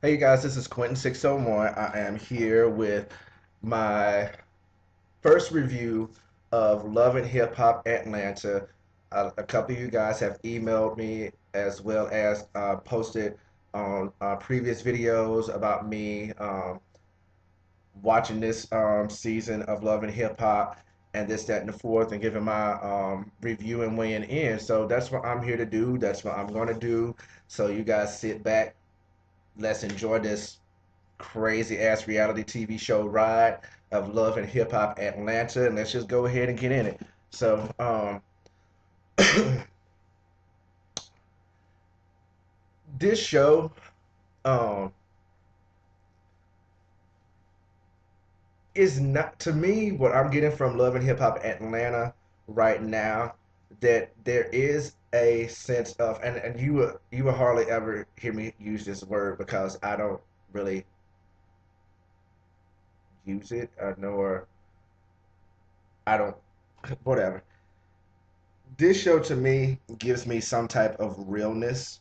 Hey you guys, this is Quentin 601. I am here with my first review of Love and Hip Hop Atlanta. A couple of you guys have emailed me as well as posted on previous videos about me watching this season of Love and Hip Hop and this, that, and the fourth, and giving my review and weighing in. So that's what I'm here to do. That's what I'm going to do. So you guys sit back. Let's enjoy this crazy ass reality TV show ride of Love and Hip Hop Atlanta, and let's just go ahead and get in it. So, this show, um, is not to me what I'm getting from Love and Hip Hop Atlanta right now. That there is a sense of, and you will hardly ever hear me use this word because I don't really use it, nor I don't whatever. This show to me gives me some type of realness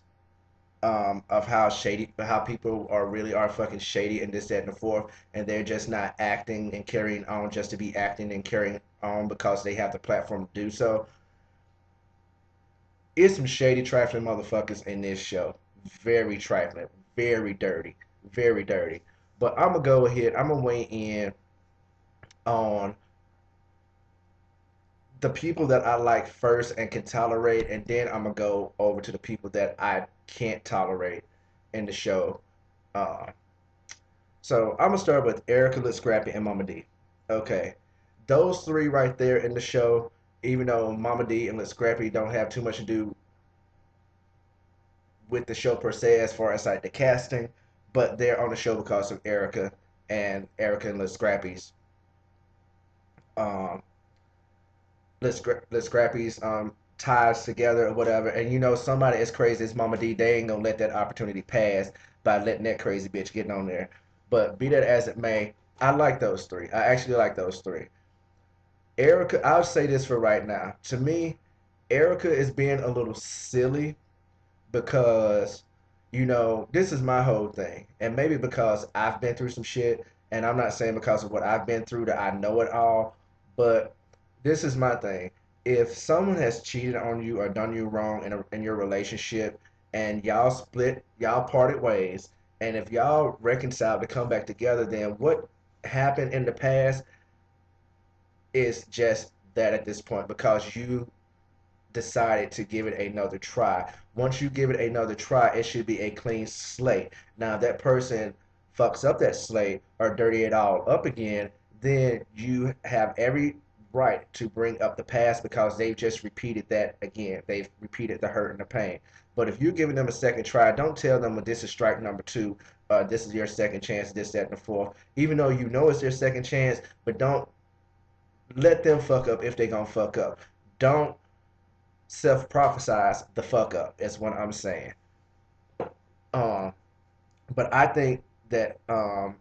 of how shady, how people are fucking shady and this, that, and the fourth, and they're just not acting and carrying on just to be acting and carrying on because they have the platform to do so. It's some shady, trifling motherfuckers in this show. Very trifling, very dirty, very dirty. But I'm gonna go ahead. I'm gonna weigh in on the people that I like first and can tolerate, and then I'm gonna go over to the people that I can't tolerate in the show. Uh, so I'm gonna start with Erica, Lil Scrappy, and Mama D. Okay, those three right there in the show. Even though Mama D and Lil Scrappy don't have too much to do with the show per se, as far as like the casting, but they're on the show because of Erica and Lil Scrappy's um, let Scrappy's ties together or whatever. And you know, somebody as crazy as Mama D, they ain't gonna let that opportunity pass by letting that crazy bitch getting on there. But be that as it may, I like those three. I actually like those three. Erica, I'll say this for right now. To me, Erica is being a little silly because, this is my whole thing. And maybe because I've been through some shit, and I'm not saying because of what I've been through that I know it all, but this is my thing. If someone has cheated on you or done you wrong in your relationship, and y'all split, y'all parted ways, and if y'all reconcile to come back together, then what happened in the past is just that at this point because you decided to give it another try. Once you give it another try, it should be a clean slate. Now, if that person fucks up that slate or dirty it all up again, then you have every right to bring up the past because they've just repeated that again. They've repeated the hurt and the pain. But if you're giving them a second try, don't tell them, well, this is strike number two. This is your second chance, this, that, and the fourth. Even though you know it's their second chance, but don't let them fuck up if they gonna fuck up. Don't self prophesize the fuck up. Is what I'm saying. Um, but I think that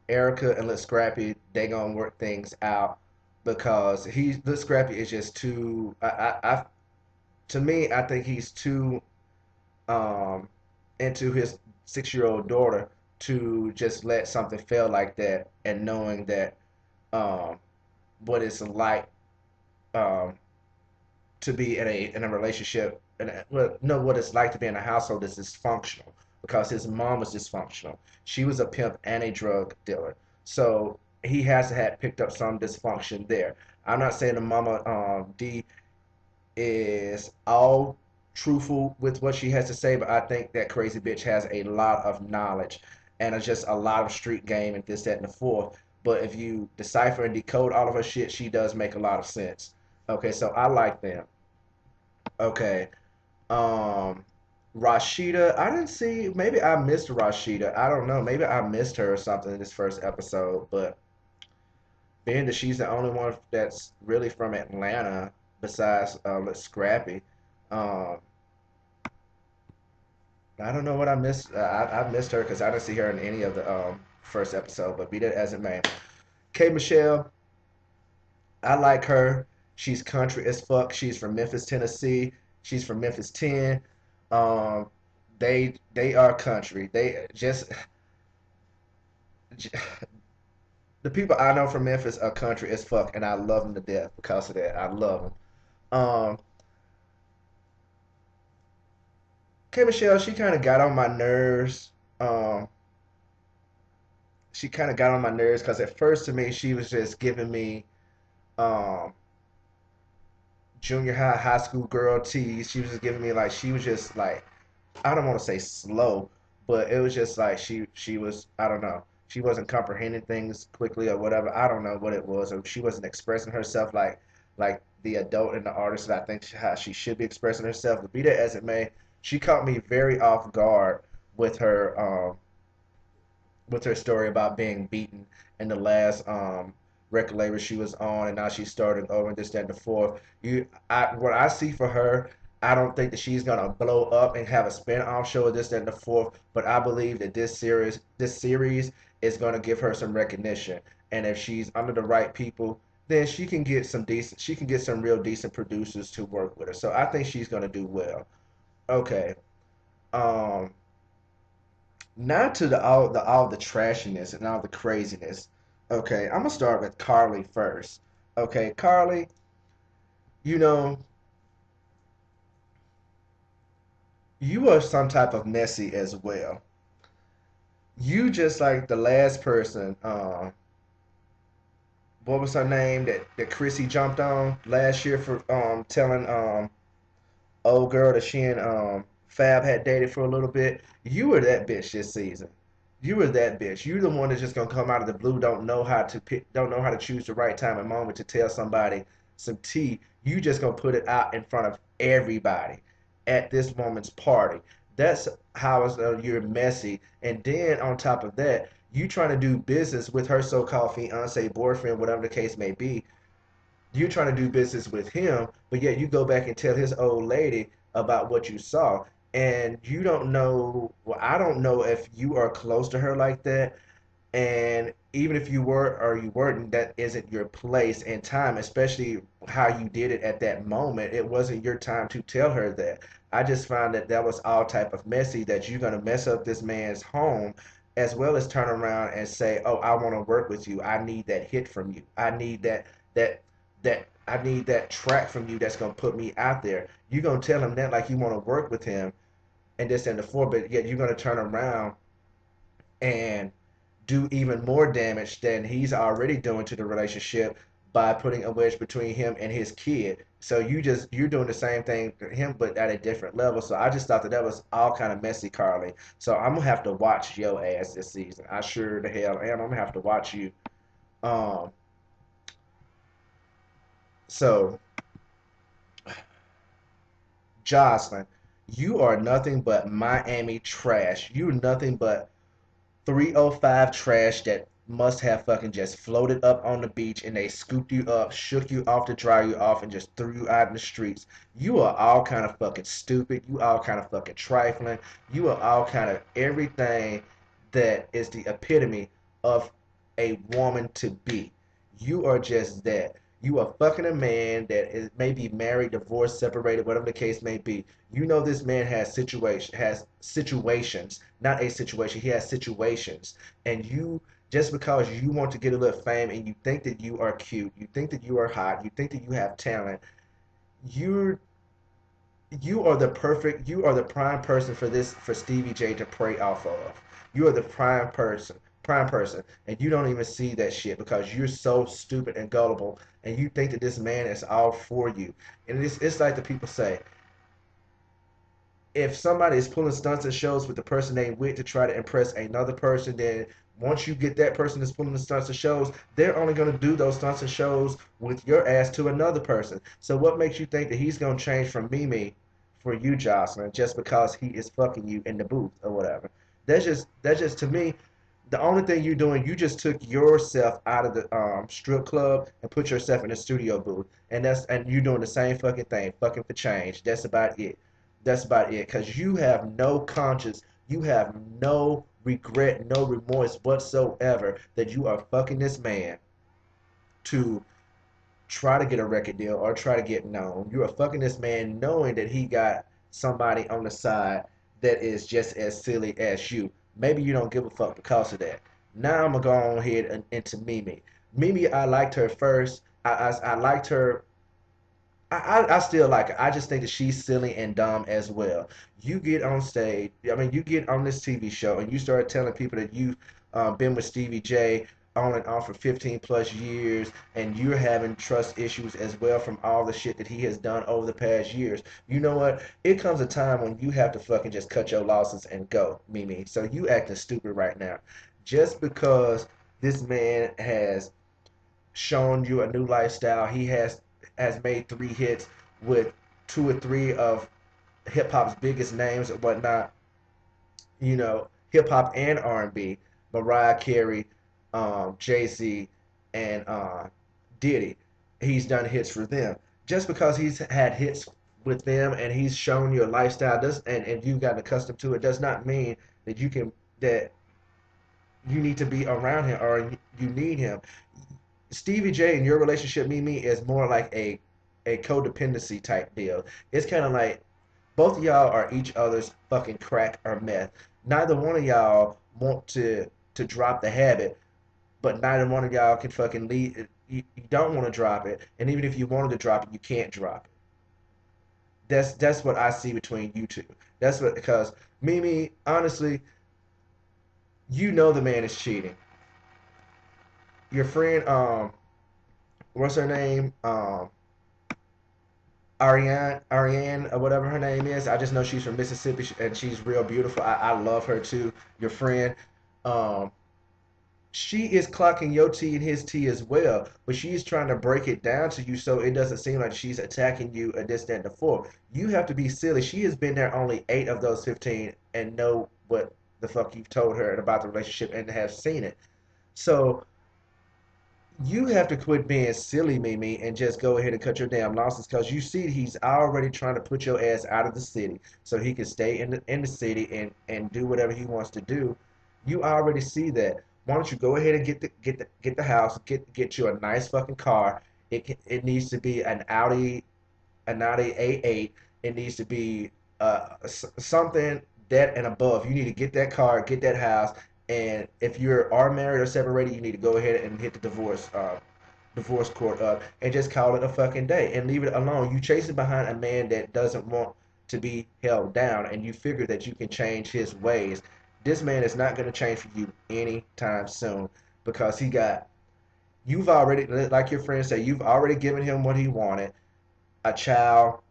Erica and Lil Scrappy they gonna work things out because Lil Scrappy is just too. To me, I think he's too um into his 6-year-old daughter to just let something fail like that and knowing that um what it's like um to be in a relationship and well, know what it's like to be in a household that's dysfunctional because his mom was dysfunctional. She was a pimp and a drug dealer, so he has to have picked up some dysfunction there. I'm not saying the mama D is all truthful with what she has to say, but I think that crazy bitch has a lot of knowledge and just a lot of street game and this, that, and the fourth. But if you decipher and decode all of her shit, she does make a lot of sense. Okay, so I like them. Okay. Um, Rashida, I didn't see. Maybe I missed Rashida. I don't know. Maybe I missed her or something in this first episode. But being that she's the only one that's really from Atlanta, besides Scrappy, um, I don't know what I missed. I missed her because I didn't see her in any of the first episode. But be that as it may, K Michelle, I like her. She's country as fuck. She's from Memphis, Tennessee. She's from Memphis 10. Um, they are country. They just The people I know from Memphis are country as fuck, and I love them to death because of that. I love them. Um, K Michelle, she kind of got on my nerves. Um, she kind of got on my nerves because at first to me she was just giving me um junior high, high school girl tease. She was just giving me like she was just like I don't want to say slow, but it was just like she was I don't know. She wasn't comprehending things quickly or whatever. I don't know what it was, or she wasn't expressing herself like the adult and the artist that I think how she should be expressing herself. But be that as it may, she caught me very off guard with her story about being beaten in the last record label she was on, and now she's starting over and this, that, and the fourth. What I see for her, I don't think that she's gonna blow up and have a spin-off show of this, that, and the fourth. But I believe that this series is gonna give her some recognition, and if she's under the right people, then she can get some decent. She can get some real decent producers to work with her. So I think she's gonna do well. Okay. Um, Not to the trashiness and all the craziness. Okay, I'm gonna start with Carly first. Okay, Carly, you know, you are some type of messy as well. You just like the last person, what was her name that Chrissy jumped on last year for telling old girl that she and Fab had dated for a little bit. You were that bitch this season. You were that bitch. You the one that's just gonna come out of the blue, don't know how to choose the right time and moment to tell somebody some tea. You just gonna put it out in front of everybody at this moment's party. That's how it's, you're messy. And then on top of that, you trying to do business with her so-called fiance, boyfriend, whatever the case may be. You trying to do business with him, but yet you go back and tell his old lady about what you saw. And you don't know, well, I don't know if you are close to her like that. And even if you were or you weren't, that isn't your place and time, especially how you did it at that moment. It wasn't your time to tell her that. I just found that that was all type of messy, that you're going to mess up this man's home as well as turn around and say, "Oh, I want to work with you. I need that hit from you. I need that track from you that's going to put me out there." You're going to tell him that like you want to work with him and this and the four, but yet you're going to turn around and do even more damage than he's already doing to the relationship by putting a wedge between him and his kid. So you're doing the same thing to him, but at a different level. So I just thought that that was all kind of messy, Carly. So I'm gonna have to watch your ass this season. I sure the hell am. I'm gonna have to watch you. Um, so Jocelyn, you are nothing but Miami trash. You're nothing but 305 trash that must have fucking just floated up on the beach and they scooped you up, shook you off to dry you off, and just threw you out in the streets. You are all kind of fucking stupid. You all kind of fucking trifling. You are all kind of everything that is the epitome of a woman to be. You are just that. You are fucking a man that is maybe married, divorced, separated, whatever the case may be. You know this man has situations, not a situation. He has situations, and you just because you want to get a little fame and you think that you are cute, you think that you are hot, you think that you have talent, you're you are the prime person for this for Stevie J to prey off of. You are the prime person, and you don't even see that shit because you're so stupid and gullible, and you think that this man is all for you. And it's like the people say, if somebody is pulling stunts and shows with the person they with to try to impress another person, then once you get that person that's pulling the stunts and shows, they're only going to do those stunts and shows with your ass to another person. So what makes you think that he's going to change from Mimi for you, Jocelyn, just because he is fucking you in the booth or whatever? That's just to me. The only thing you're doing, you just took yourself out of the strip club and put yourself in a studio booth, and you're doing the same fucking thing, fucking for change. That's about it. That's about it. Because you have no conscience. You have no regret, no remorse whatsoever that you are fucking this man to try to get a record deal or try to get known. You are fucking this man knowing that he got somebody on the side that is just as silly as you. Maybe you don't give a fuck because of that. Now I'm gonna go on ahead and into Mimi. Mimi, I liked her first. I liked her. I still like her. I just think that she's silly and dumb as well. You get on stage, I mean, you get on this TV show and you start telling people that you've been with Stevie J on and off for 15 plus years, and you're having trust issues as well from all the shit that he has done over the past years. You know what? It comes a time when you have to fucking just cut your losses and go, Mimi. So you acting stupid right now. Just because this man has shown you a new lifestyle. He has made 3 hits with 2 or 3 of hip hop's biggest names and whatnot. You know, hip hop and R&B. Mariah Carey, Jay Z, and Diddy. He's done hits for them. Just because he's had hits with them and he's shown you a lifestyle does and you've gotten accustomed to it does not mean that you need to be around him or you need him. Stevie J and your relationship, Mimi, is more like a codependency type deal. It's kind of like both of y'all are each other's fucking crack or meth. Neither one of y'all want to drop the habit, but neither one of y'all can fucking leave. You don't want to drop it, and even if you wanted to drop it, you can't drop it. That's what I see between you two. That's what because Mimi, honestly, you know the man is cheating. Your friend, what's her name? Ariane, or whatever her name is. I just know she's from Mississippi and she's real beautiful. I love her too. Your friend, um, she is clocking your tea and his tea as well, but she's trying to break it down to you so it doesn't seem like she's attacking you and this, that, and the fourth. You have to be silly. She has been there only 8 of those 15 and know what the fuck you've told her about the relationship and have seen it. So you have to quit being silly, Mimi, and just go ahead and cut your damn losses because you see he's already trying to put your ass out of the city so he can stay in the city and do whatever he wants to do. You already see that. Why don't you go ahead and get the house, get you a nice fucking car. It needs to be an Audi A8. It needs to be something that and above. You need to get that car, get that house, and if you are married or separated, you need to go ahead and hit the divorce court up and just call it a fucking day and leave it alone. You chasing behind a man that doesn't want to be held down, and you figure that you can change his ways. This man is not going to change for you anytime soon because you've already, like your friends say, you've already given him what he wanted, a child,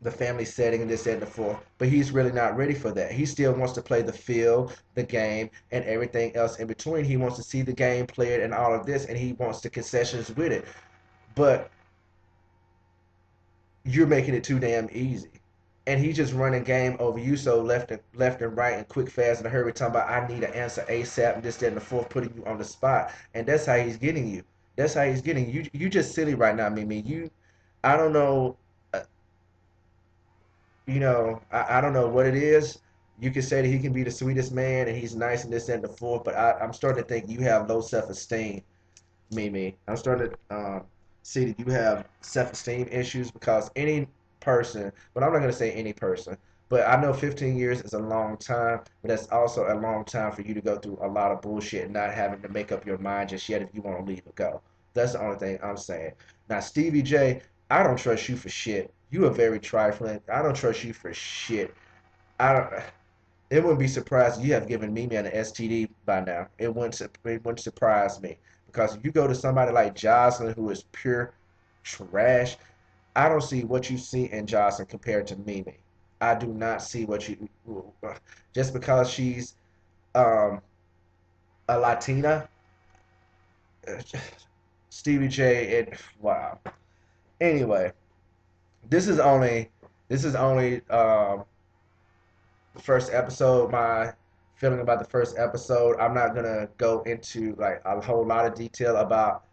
the family setting, and this and the fourth. But he's really not ready for that. He still wants to play the field, the game, and everything else in between. He wants to see the game played and all of this, and he wants the concessions with it. But you're making it too damn easy. And he's just running game over you so left and right and quick, fast, in a hurry, talking about I need an answer ASAP and this, that, and the fourth, putting you on the spot. And that's how he's getting you. That's how he's getting you. You just silly right now, Mimi. I don't know. uh, I don't know what it is. You can say that he can be the sweetest man and he's nice and this and the fourth, but I'm starting to think you have low self-esteem, Mimi. I'm starting to see that you have self-esteem issues because any person, but I'm not going to say any person, but I know 15 years is a long time, but that's also a long time for you to go through a lot of bullshit and not having to make up your mind just yet if you want to leave or go. That's the only thing I'm saying. Now, Stevie J, I don't trust you for shit. You are very trifling. I don't trust you for shit. I don't. It wouldn't be surprised you have given me an STD by now. It wouldn't surprise me because if you go to somebody like Jocelyn, who is pure trash, I don't see what you see in Jocelyn compared to Mimi. I do not see what you just because she's um, a Latina. Stevie J. Wow. Anyway, this is only this is only the first episode. My feeling about the first episode. I'm not gonna go into like a whole lot of detail about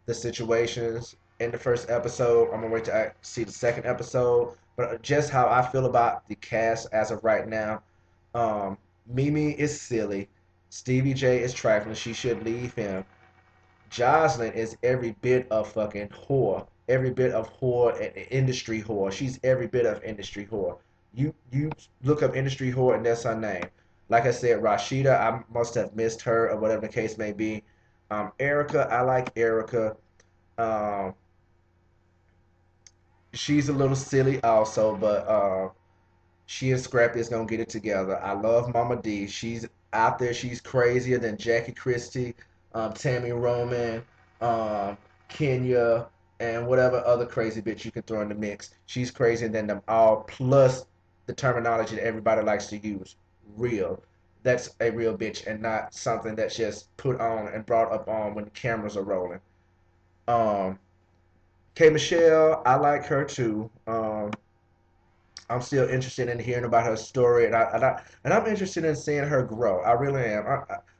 the situations in the first episode. I'm gonna wait to see the second episode. But just how I feel about the cast as of right now. Um, Mimi is silly. Stevie J is trifling. She should leave him. Jocelyn is every bit of fucking whore. Every bit of whore and industry whore. She's every bit of industry whore. You look up industry whore and that's her name. Like I said, Rashida, I must have missed her or whatever the case may be. Erica, I like Erica. Um, she's a little silly also, but she and Scrappy is gonna get it together. I love Mama D. She's out there. She's crazier than Jackie Christie, Tammy Roman, um, Kenya, and whatever other crazy bitch you can throw in the mix. She's crazier than them all. Plus the terminology that everybody likes to use, real. That's a real bitch and not something that's just put on and brought up on when the cameras are rolling. Um, K Michelle, I like her too. I'm still interested in hearing about her story, and I'm interested in seeing her grow. I really am.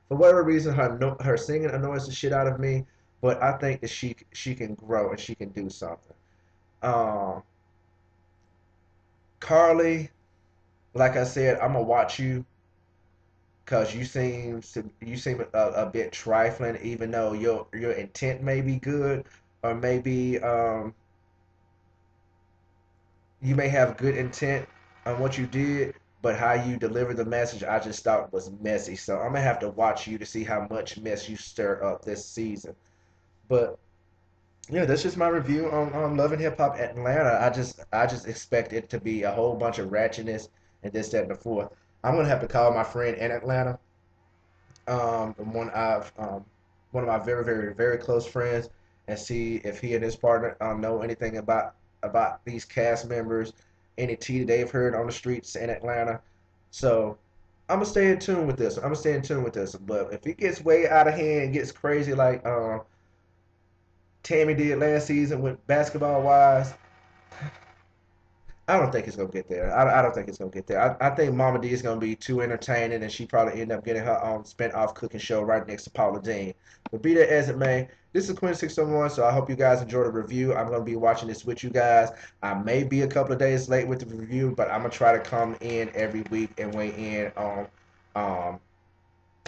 For whatever reason, her singing annoys the shit out of me, but I think that she can grow and she can do something. Um, Carly, like I said, I'm gonna watch you because you seem a bit trifling, even though your intent may be good, or maybe you may have good intent on what you did, but how you delivered the message, I just thought was messy. So I'm gonna have to watch you to see how much mess you stir up this season. But yeah, that's just my review on Love and Hip Hop Atlanta. I just expect it to be a whole bunch of ratchetness and this, that, and the fourth. I'm gonna have to call my friend in Atlanta, the one of my very, very, very close friends, and see if he and his partner know anything about these cast members, any tea that they've heard on the streets in Atlanta. So I'm gonna stay in tune with this. I'm gonna stay in tune with this. But if it gets way out of hand, and gets crazy like Tammy did last season with basketball wise, I don't think it's gonna get there. I don't think it's gonna get there. I think Mama D is gonna be too entertaining, and she probably end up getting her own spin-off cooking show right next to Paula Dean. But be that as it may, this is Quinn 601, so I hope you guys enjoy the review. I'm gonna be watching this with you guys. I may be a couple of days late with the review, but I'm gonna try to come in every week and weigh in on um,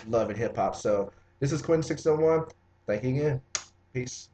love and hip hop. So this is Quinn 601. Thank you again. Peace.